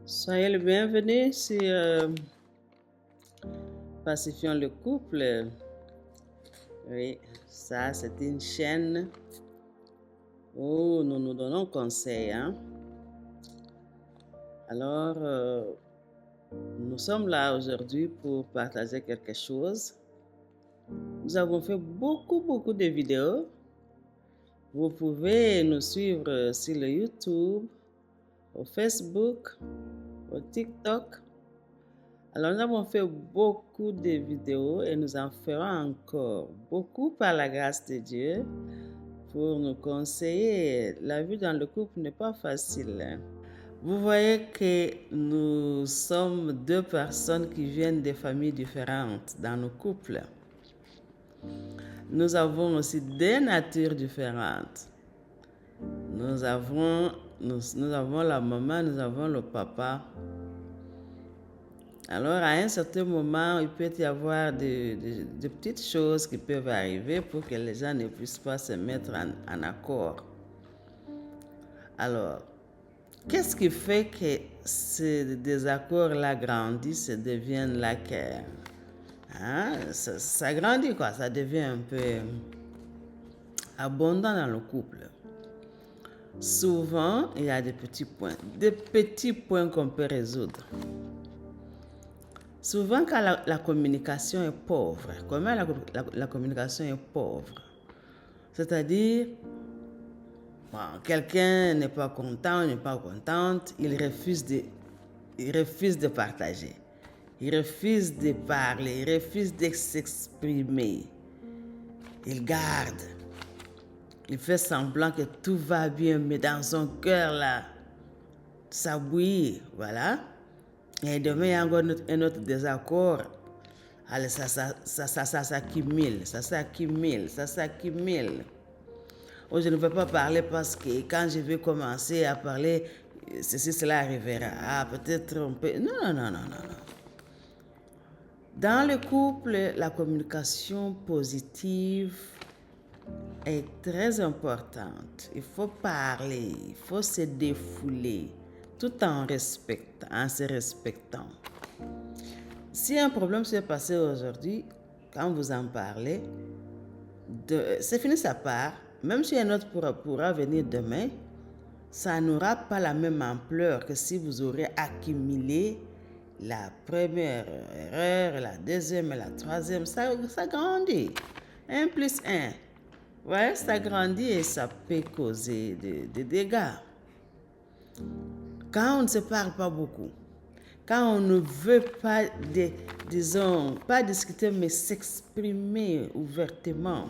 Soyez le bienvenu sur Pacifions le couple. Oui, ça c'est une chaîne où nous nous donnons conseil. Alors, nous sommes là aujourd'hui pour partager quelque chose. Nous avons fait beaucoup de vidéos. Vous pouvez nous suivre sur le YouTube, au Facebook, au TikTok. Alors, nous avons fait beaucoup de vidéos et nous en ferons encore beaucoup par la grâce de Dieu pour nous conseiller. La vie dans le couple n'est pas facile. Vous voyez que nous sommes deux personnes qui viennent de familles différentes dans nos couples. Nous avons aussi des natures différentes. Nous avons la maman, nous avons le papa. Alors, à un certain moment, il peut y avoir de petites choses qui peuvent arriver pour que les gens ne puissent pas se mettre en accord. Alors, qu'est-ce qui fait que ces désaccords-là grandissent et deviennent la guerre? Ça grandit, quoi. Ça devient un peu abondant dans le couple. Souvent, il y a des petits points qu'on peut résoudre. Souvent, quand la communication est pauvre, comment la communication est pauvre? C'est-à-dire, quelqu'un n'est pas content, n'est pas contente, il refuse de partager. Il refuse de parler, il refuse de s'exprimer. Il garde. Il fait semblant que tout va bien, mais dans son cœur, là, ça bouillit, voilà. Et demain, il y a encore un autre désaccord. Allez, ça s'accumule. Oh, je ne veux pas parler parce que quand je vais commencer à parler, cela arrivera. Ah, peut-être on peut... Non. Dans le couple, la communication positive est très importante. Il faut parler, il faut se défouler, tout en se respectant. Si un problème s'est passé aujourd'hui, quand vous en parlez, c'est fini sa part. Même si un autre pourra venir demain, ça n'aura pas la même ampleur que si vous aurez accumulé la première erreur, la deuxième et la troisième. Ça grandit. 1 plus 1. Ouais, ça grandit et ça peut causer des dégâts. Quand on ne se parle pas beaucoup, quand on ne veut pas, pas discuter, mais s'exprimer ouvertement,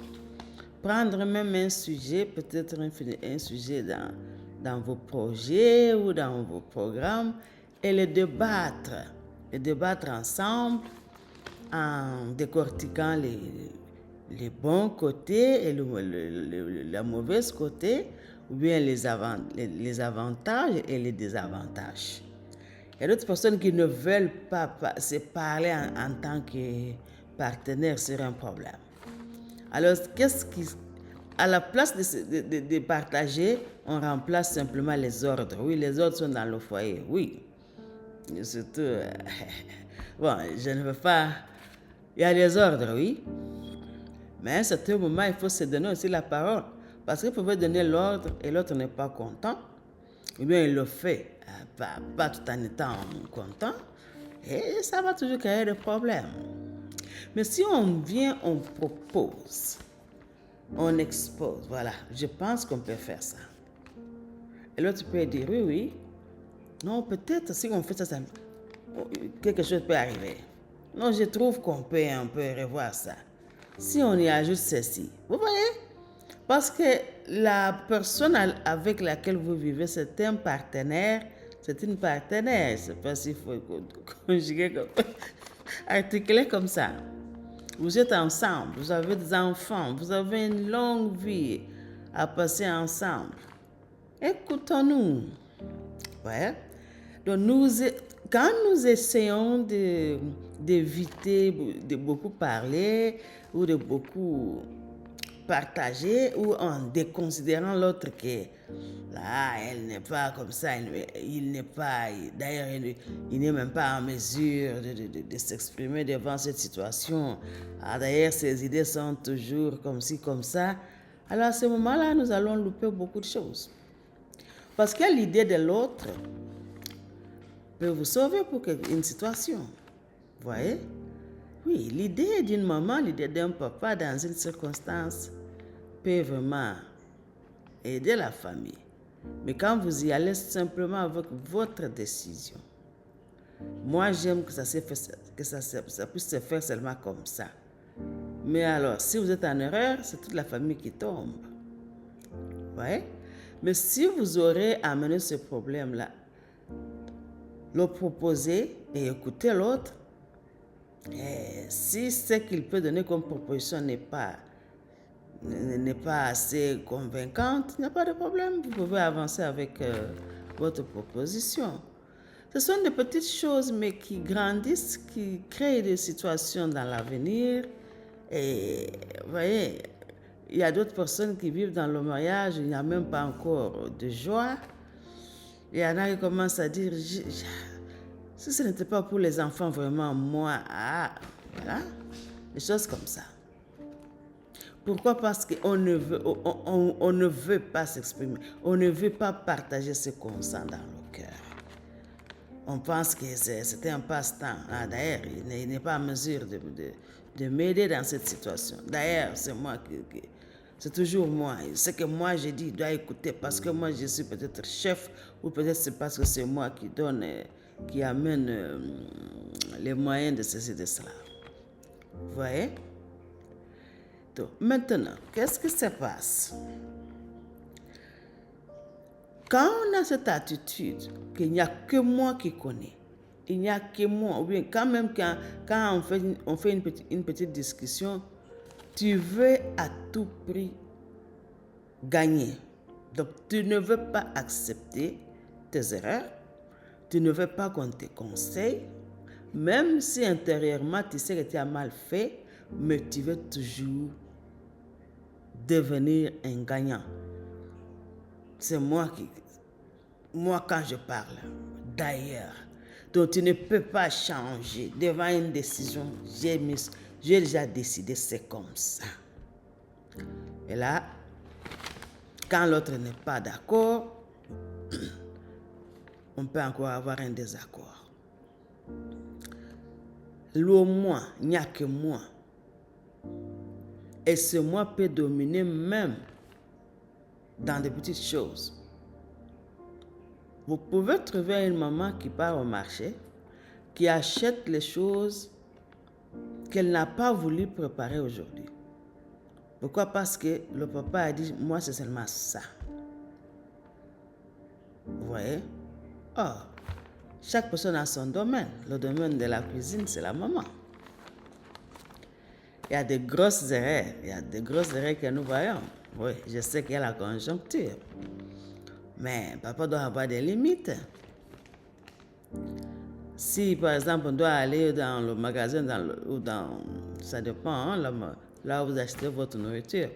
prendre même un sujet, peut-être un sujet dans vos projets ou dans vos programmes, et le débattre ensemble en décortiquant les bons côtés et le mauvais côté, ou bien les avantages et les désavantages. Il y a d'autres personnes qui ne veulent pas se parler en tant que partenaire sur un problème. Alors, à la place de partager, on remplace simplement les ordres. Oui, les ordres sont dans le foyer, oui. Surtout, bon, je ne veux pas... Il y a les ordres, oui. Mais à un certain moment, il faut se donner aussi la parole. Parce qu'il pouvait donner l'ordre et l'autre n'est pas content. Eh bien, il le fait, pas tout en étant content. Et ça va toujours créer des problèmes. Mais si on vient, on propose, on expose, voilà, je pense qu'on peut faire ça. Et l'autre peut dire oui. Non, peut-être si on fait ça, quelque chose peut arriver. Non, je trouve qu'on peut un peu revoir ça. Si on y ajoute ceci, vous voyez? Parce que la personne avec laquelle vous vivez, c'est un partenaire, c'est une partenaire. Je ne sais pas s'il faut conjuguer, articuler comme ça. Vous êtes ensemble, vous avez des enfants, vous avez une longue vie à passer ensemble. Écoutons-nous. Ouais. Donc, quand nous essayons d'éviter de beaucoup parler ou de beaucoup partager ou en déconsidérant l'autre que Là, elle n'est pas comme ça, il n'est pas, d'ailleurs, il n'est même pas en mesure de s'exprimer devant cette situation. Ah, d'ailleurs, ses idées sont toujours comme ci, comme ça. Alors, à ce moment-là, nous allons louper beaucoup de choses. Parce que l'idée de l'autre peut vous sauver pour une situation. Vous voyez? Oui, l'idée d'une maman, l'idée d'un papa dans une circonstance peut vraiment aider la famille. Mais quand vous y allez simplement avec votre décision, moi j'aime que ça puisse se faire seulement comme ça. Mais alors, si vous êtes en erreur, c'est toute la famille qui tombe. Vous voyez? Mais si vous aurez amené ce problème-là, le proposer et écouter l'autre, et si ce qu'il peut donner comme proposition n'est pas assez convaincante, il n'y a pas de problème. Vous pouvez avancer avec votre proposition. Ce sont des petites choses, mais qui grandissent, qui créent des situations dans l'avenir. Et vous voyez, il y a d'autres personnes qui vivent dans le mariage, il n'y a même pas encore de joie. Il y en a qui commencent à dire, si ce n'était pas pour les enfants, vraiment, moi, voilà, des choses comme ça. Pourquoi? Parce qu'on ne veut pas s'exprimer, on ne veut pas partager ce qu'on sent dans le cœur. On pense que c'était un passe-temps. D'ailleurs, il n'est pas en mesure de m'aider dans cette situation. D'ailleurs, c'est moi c'est toujours moi. Ce que moi j'ai dit, il doit écouter parce que moi je suis peut-être chef ou peut-être c'est parce que c'est moi qui donne, qui amène les moyens de ceci, de cela. Vous voyez? Donc, maintenant, qu'est-ce qui se passe? Quand on a cette attitude qu'il n'y a que moi qui connais, il n'y a que moi, ou bien quand même quand on fait une petite discussion, tu veux à tout prix gagner. Donc tu ne veux pas accepter tes erreurs, tu ne veux pas qu'on te conseille, même si intérieurement tu sais que tu as mal fait, mais tu veux toujours devenir un gagnant. C'est moi quand je parle, d'ailleurs. Donc tu ne peux pas changer devant une décision. J'ai déjà décidé, c'est comme ça. Et là, quand l'autre n'est pas d'accord, on peut encore avoir un désaccord. Le moi, il n'y a que moi. Et ce moi peut dominer même dans des petites choses. Vous pouvez trouver une maman qui part au marché, qui achète les choses qu'elle n'a pas voulu préparer aujourd'hui. Pourquoi? Parce que le papa a dit, moi c'est seulement ça. Vous voyez? Or, chaque personne a son domaine. Le domaine de la cuisine, c'est la maman. Il y a des grosses erreurs. Il y a des grosses erreurs que nous voyons. Oui, je sais qu'il y a la conjoncture. Mais papa doit avoir des limites. Si, par exemple, on doit aller dans le magasin, ça dépend, hein, là où vous achetez votre nourriture.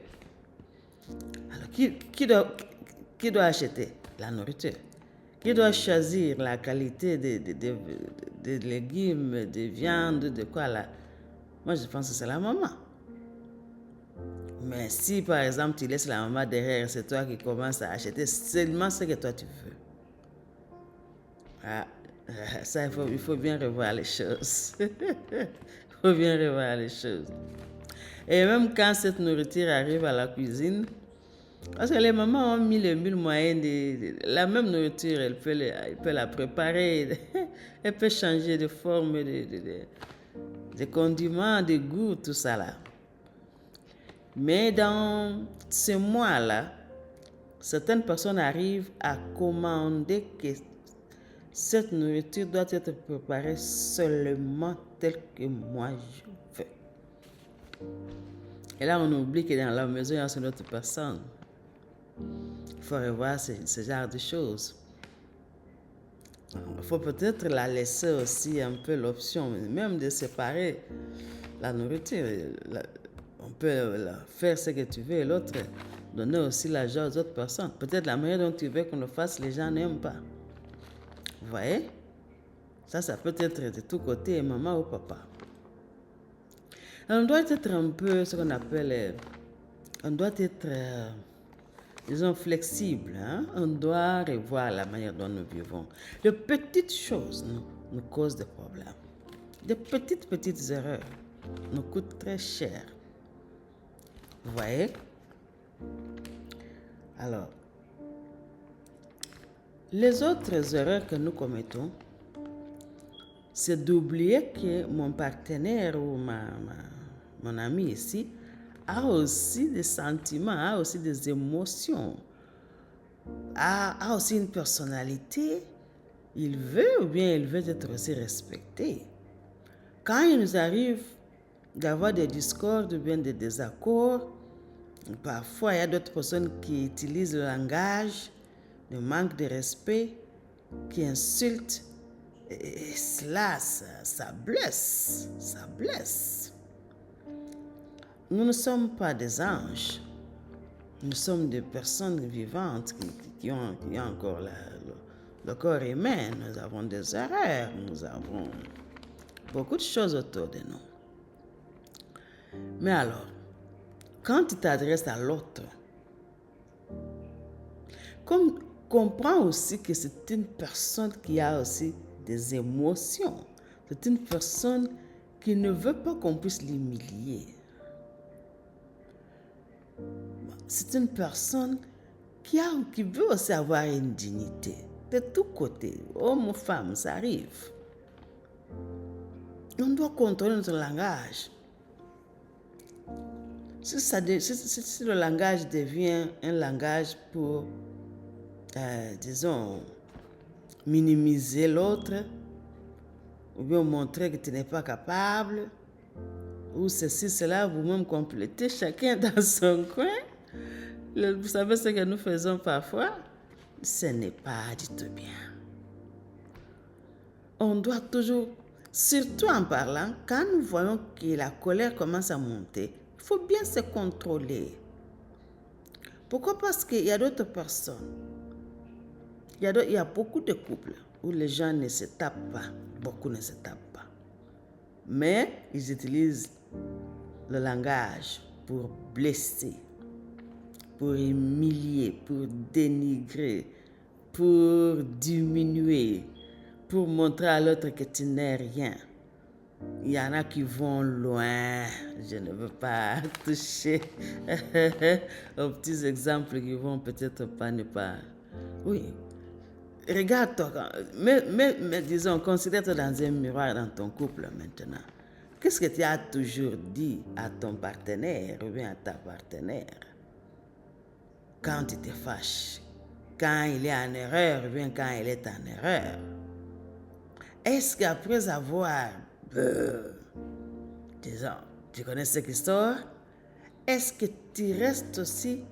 Alors, qui doit acheter la nourriture? Qui doit choisir la qualité des légumes, des viandes, de quoi là? Moi, je pense que c'est la maman. Mais si, par exemple, tu laisses la maman derrière, c'est toi qui commences à acheter seulement ce que toi tu veux. Ça, il faut bien revoir les choses. Il faut bien revoir les choses. Et même quand cette nourriture arrive à la cuisine, parce que les mamans ont mis les mille moyens la même nourriture, elle peut la préparer, elle peut changer de forme, de condiments, de goût, tout ça là. Mais dans ce mois-là, certaines personnes arrivent à commander que cette nourriture doit être préparée seulement telle que moi je veux. Et là, on oublie que dans la maison, il y a une autre personne. Il faut revoir ce genre de choses. Il faut peut-être la laisser aussi un peu l'option, même de séparer la nourriture. On peut faire ce que tu veux et l'autre donner aussi l'argent aux autres personnes. Peut-être la manière dont tu veux qu'on le fasse, les gens n'aiment pas. Vous voyez? Ça peut être de tous côtés, maman ou papa. On doit être un peu ce qu'on appelle, on doit être, disons, flexible. Hein? On doit revoir la manière dont nous vivons. De petites choses nous causent des problèmes. De petites erreurs nous coûtent très cher. Vous voyez? Alors, les autres erreurs que nous commettons, c'est d'oublier que mon partenaire ou mon ami ici a aussi des sentiments, a aussi des émotions, a aussi une personnalité. Il veut ou bien il veut être aussi respecté. Quand il nous arrive d'avoir des discordes ou bien des désaccords, parfois il y a d'autres personnes qui utilisent le langage, le manque de respect, qui insultent. Et cela, ça blesse, ça blesse. Nous ne sommes pas des anges. Nous sommes des personnes vivantes qui ont encore le corps humain. Nous avons des erreurs, nous avons beaucoup de choses autour de nous. Mais alors, quand tu t'adresses à l'autre, comprends aussi que c'est une personne qui a aussi des émotions. C'est une personne qui ne veut pas qu'on puisse l'humilier. C'est une personne qui veut aussi avoir une dignité. De tous côtés, homme ou femme, ça arrive. On doit contrôler notre langage. Si le langage devient un langage pour, disons, minimiser l'autre, ou bien montrer que tu n'es pas capable, ou ceci, cela, vous-même complétez, chacun dans son coin. Vous savez ce que nous faisons parfois? Ce n'est pas du tout bien. On doit toujours, surtout en parlant, quand nous voyons que la colère commence à monter, il faut bien se contrôler. Pourquoi? Parce qu'il y a d'autres personnes. Il y a beaucoup de couples où les gens ne se tapent pas. Beaucoup ne se tapent pas. Mais ils utilisent le langage pour blesser, pour humilier, pour dénigrer, pour diminuer, pour montrer à l'autre que tu n'es rien. Il y en a qui vont loin. Je ne veux pas toucher aux petits exemples qui vont peut-être pas ne pas. Oui. Regarde-toi, mais disons, considère-toi dans un miroir dans ton couple maintenant. Qu'est-ce que tu as toujours dit à ton partenaire ou bien à ta partenaire quand tu te fâches, quand il est en erreur ou bien quand il est en erreur? Est-ce qu'après avoir, disons, tu connais cette histoire, est-ce que tu restes aussi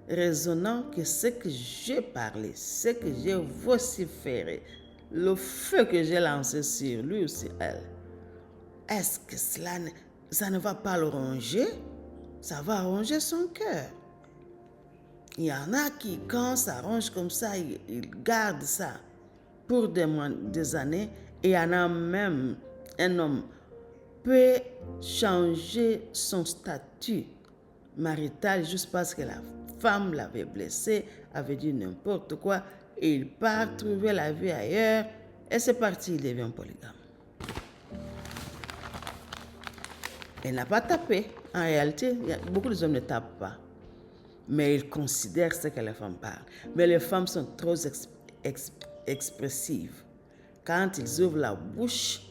raisonnant que ce que j'ai parlé, ce que j'ai vociféré, le feu que j'ai lancé sur lui ou sur elle, est-ce que ça ne va pas le ronger? Ça va ronger son cœur. Il y en a qui, quand ça ronge comme ça, ils gardent ça pour des années. Et il y en a même, un homme peut changer son statut marital juste parce que la femme l'avait blessé, avait dit n'importe quoi, et il part trouver la vie ailleurs, et c'est parti, il devient polygame. Elle n'a pas tapé. En réalité, beaucoup de hommes ne tapent pas. Mais ils considèrent ce que les femmes parlent. Mais les femmes sont trop expressives. Quand ils ouvrent la bouche,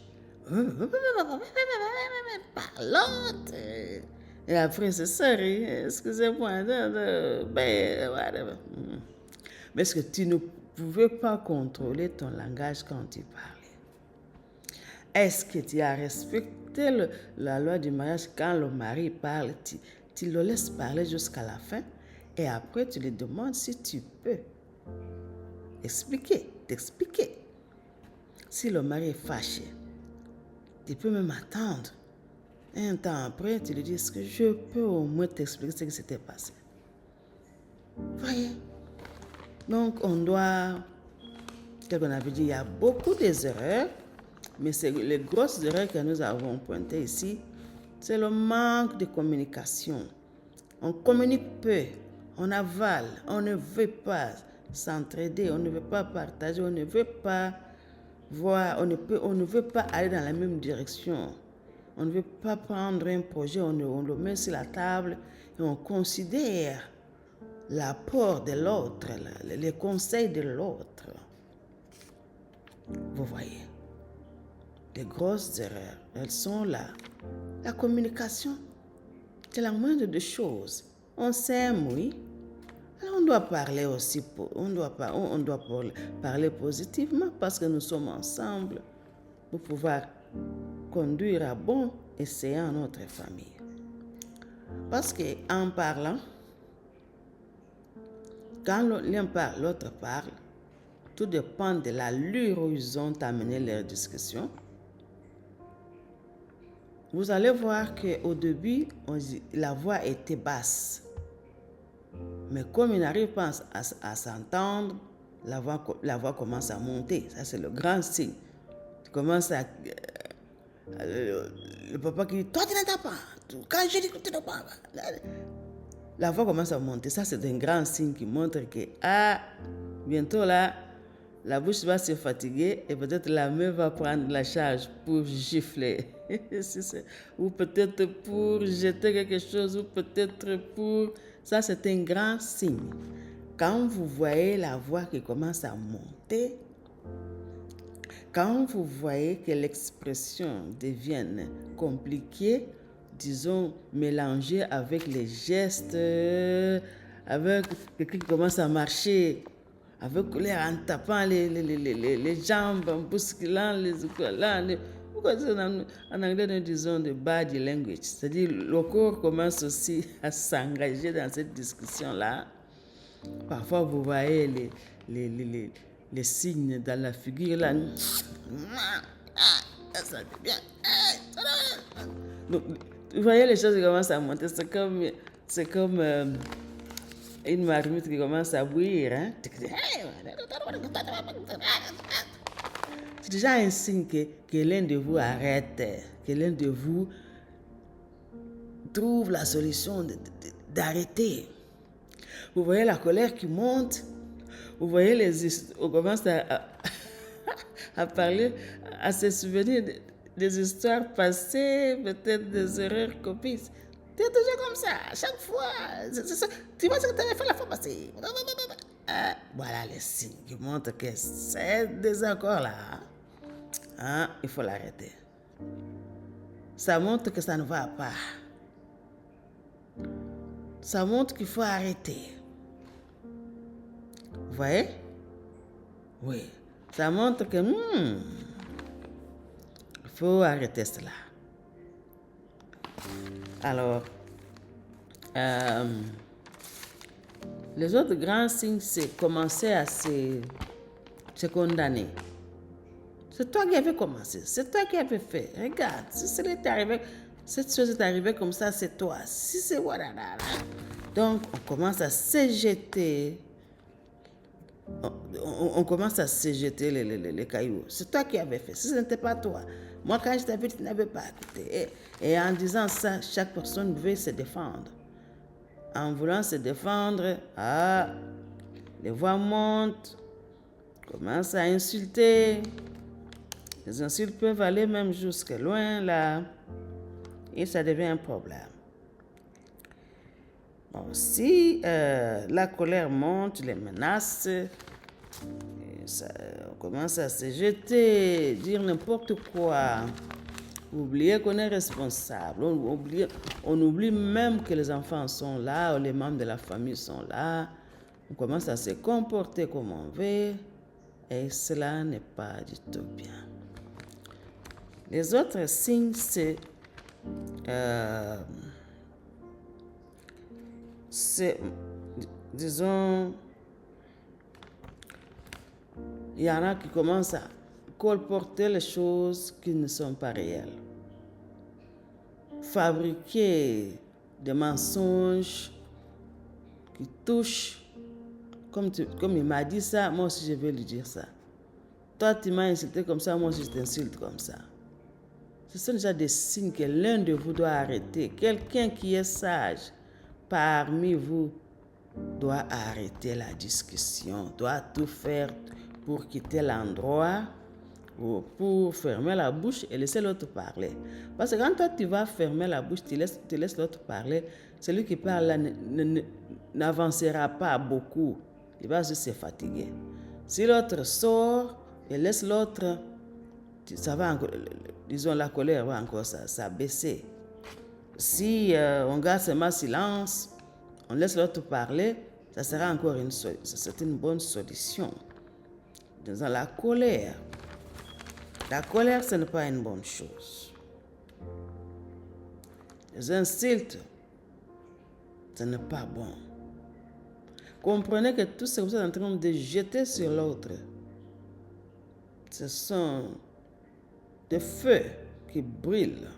parlante. Et après, c'est sorry, excusez-moi. Mais est-ce que tu ne pouvais pas contrôler ton langage quand tu parlais? Est-ce que tu as respecté la loi du mariage quand le mari parle, tu le laisses parler jusqu'à la fin et après tu lui demandes si tu peux t'expliquer. Si le mari est fâché, tu peux même attendre. Un temps après, tu lui dis, est-ce que je peux au moins t'expliquer ce qui s'était passé? Voyez? Donc, on doit, tel qu'on avait dit, il y a beaucoup des erreurs, mais c'est les grosses erreurs que nous avons pointées ici, c'est le manque de communication. On communique peu, on avale, on ne veut pas s'entraider, on ne veut pas partager, on ne veut pas voir, on ne veut pas aller dans la même direction. On ne veut pas prendre un projet, on le met sur la table et on considère l'apport de l'autre, les conseils de l'autre. Vous voyez, les grosses erreurs, elles sont là. La communication, c'est la moindre des choses. On s'aime, oui. Alors on doit parler aussi, on doit parler positivement parce que nous sommes ensemble pour pouvoir conduire à bon escient notre famille. Parce qu'en parlant, quand l'un parle, l'autre parle, tout dépend de l'allure où ils ont amené leur discussion. Vous allez voir qu'au début, la voix était basse. Mais comme ils n'arrivent pas à s'entendre, la voix commence à monter. Ça, c'est le grand signe. Tu commences à... le papa qui dit, toi, tu n'entends pas. Quand je dis que tu n'entends pas. La voix commence à monter. Ça, c'est un grand signe qui montre que, bientôt là, la bouche va se fatiguer et peut-être la main va prendre la charge pour gifler. Ou peut-être pour jeter quelque chose, ou peut-être pour... Ça, c'est un grand signe. Quand vous voyez la voix qui commence à monter, quand vous voyez que l'expression devient compliquée, disons, mélangée avec les gestes, avec quelqu'un qui commence à marcher, avec l'air en tapant les jambes, en bousculant les épaules. En anglais, nous disons de body language. C'est-à-dire, le corps commence aussi à s'engager dans cette discussion-là. Parfois, vous voyez les signes dans la figure, là. Ça va bien. Donc, vous voyez les choses qui commencent à monter. C'est comme une marmite qui commence à bouillir. Hein? C'est déjà un signe que l'un de vous arrête, que l'un de vous trouve la solution d'arrêter. Vous voyez la colère qui monte, vous voyez on commence à parler, à se souvenir des histoires passées, peut-être des erreurs commises. Tu es toujours comme ça, à chaque fois. Tu vois ce que tu avais fait la fois passée. Voilà les signes qui montrent que c'est désaccord là. Il faut l'arrêter. Ça montre que ça ne va pas. Ça montre qu'il faut arrêter. Vous voyez? Oui. Ça montre que il faut arrêter cela. Alors, les autres grands signes, c'est commencer à se condamner. C'est toi qui avais commencé, c'est toi qui avais fait. Regarde, si cette chose est arrivée comme ça, c'est toi. Si c'est voilà. Donc, on commence à se jeter. On commence à se jeter les cailloux. C'est toi qui avais fait. Si ce n'était pas toi. Moi, quand je t'avais dit, tu n'avais pas écouté. Et en disant ça, chaque personne veut se défendre. En voulant se défendre, les voix montent, commencent à insulter. Les insultes peuvent aller même jusque loin là. Et ça devient un problème. Bon, si la colère monte, les menaces, on commence à se jeter, dire n'importe quoi, oublier qu'on est responsable, on oublie même que les enfants sont là, ou les membres de la famille sont là, on commence à se comporter comme on veut, et cela n'est pas du tout bien. Les autres signes, c'est disons, il y en a qui commencent à colporter les choses qui ne sont pas réelles. Fabriquer des mensonges qui touchent comme il m'a dit ça, moi aussi je vais lui dire ça. Toi, tu m'as insulté comme ça, moi aussi je t'insulte comme ça. Ce sont déjà des signes que l'un de vous doit arrêter. Quelqu'un qui est sage parmi vous doit arrêter la discussion, doit tout faire pour quitter l'endroit ou pour fermer la bouche et laisser l'autre parler. Parce que quand toi tu vas fermer la bouche, tu laisses l'autre parler, celui qui parle là n'avancera pas beaucoup. Il va juste se fatiguer. Si l'autre sort et laisse l'autre, ça va encore, disons la colère va encore s'abaisser. Si on garde seulement silence, on laisse l'autre parler, ça sera encore une bonne solution. Dans la colère, ce n'est pas une bonne chose. Les insultes, ce n'est pas bon. Comprenez que tout ce que vous êtes en train de jeter sur l'autre, ce sont des feux qui brûlent,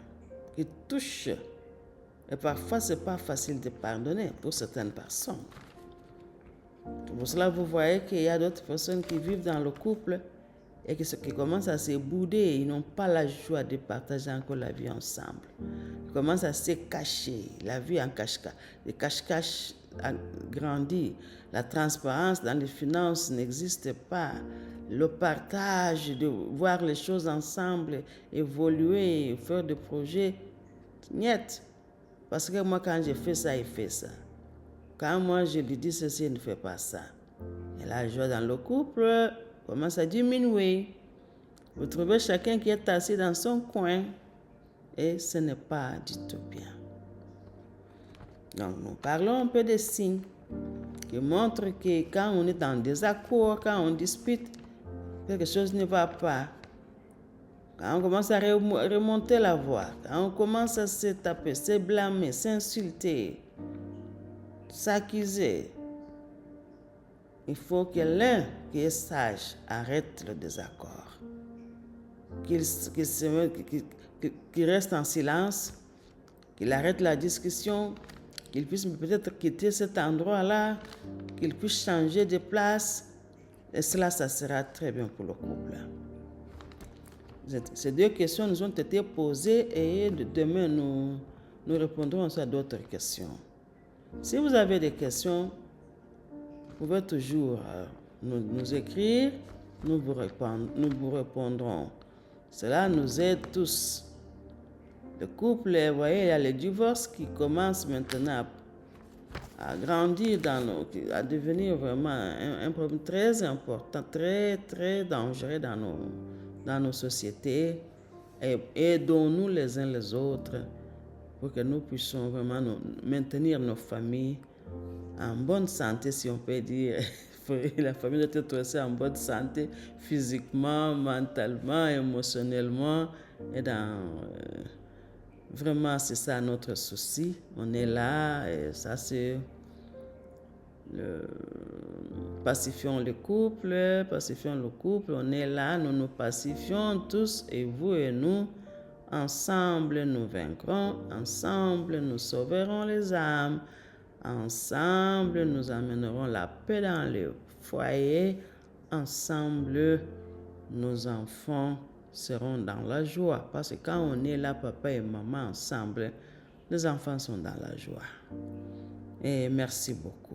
qui touchent. Et parfois, ce n'est pas facile de pardonner pour certaines personnes. Pour cela, vous voyez qu'il y a d'autres personnes qui vivent dans le couple et qui commencent à se bouder. Ils n'ont pas la joie de partager encore la vie ensemble. Ils commencent à se cacher, la vie en cache-cache. Les cache-cache grandit. La transparence dans les finances n'existe pas. Le partage, de voir les choses ensemble, évoluer, faire des projets, niet. Parce que moi, quand je fais ça, il fait ça. Quand moi, je lui dis ceci, il ne fait pas ça. Et la joie dans le couple commence à diminuer. Vous trouvez chacun qui est assis dans son coin. Et ce n'est pas du tout bien. Donc, nous parlons un peu des signes qui montrent que quand on est en désaccord, quand on dispute, quelque chose ne va pas. Quand on commence à remonter la voix, quand on commence à se taper, se blâmer, s'insulter, s'accuser, il faut que l'un qui est sage arrête le désaccord, qu'il reste en silence, qu'il arrête la discussion, qu'il puisse peut-être quitter cet endroit-là, qu'il puisse changer de place, et cela, ça sera très bien pour le couple. Ces deux questions nous ont été posées et demain, nous répondrons à d'autres questions. Si vous avez des questions, vous pouvez toujours nous écrire, nous vous répondrons. Cela nous aide tous. Le couple, vous voyez, il y a le divorce qui commence maintenant à grandir, à devenir vraiment un problème très important, très, très dangereux dans nos sociétés. Et aidons-nous les uns les autres pour que nous puissions vraiment maintenir nos familles en bonne santé, si on peut dire. La famille doit être aussi en bonne santé, physiquement, mentalement, émotionnellement. Et vraiment, c'est ça notre souci. On est là, et ça c'est... Pacifions le couple, on est là, nous nous pacifions tous, et vous et nous, ensemble nous vaincrons, ensemble nous sauverons les âmes, ensemble nous amènerons la paix dans le foyer, ensemble nos enfants seront dans la joie, parce que quand on est là, papa et maman ensemble, les enfants sont dans la joie. Et merci beaucoup.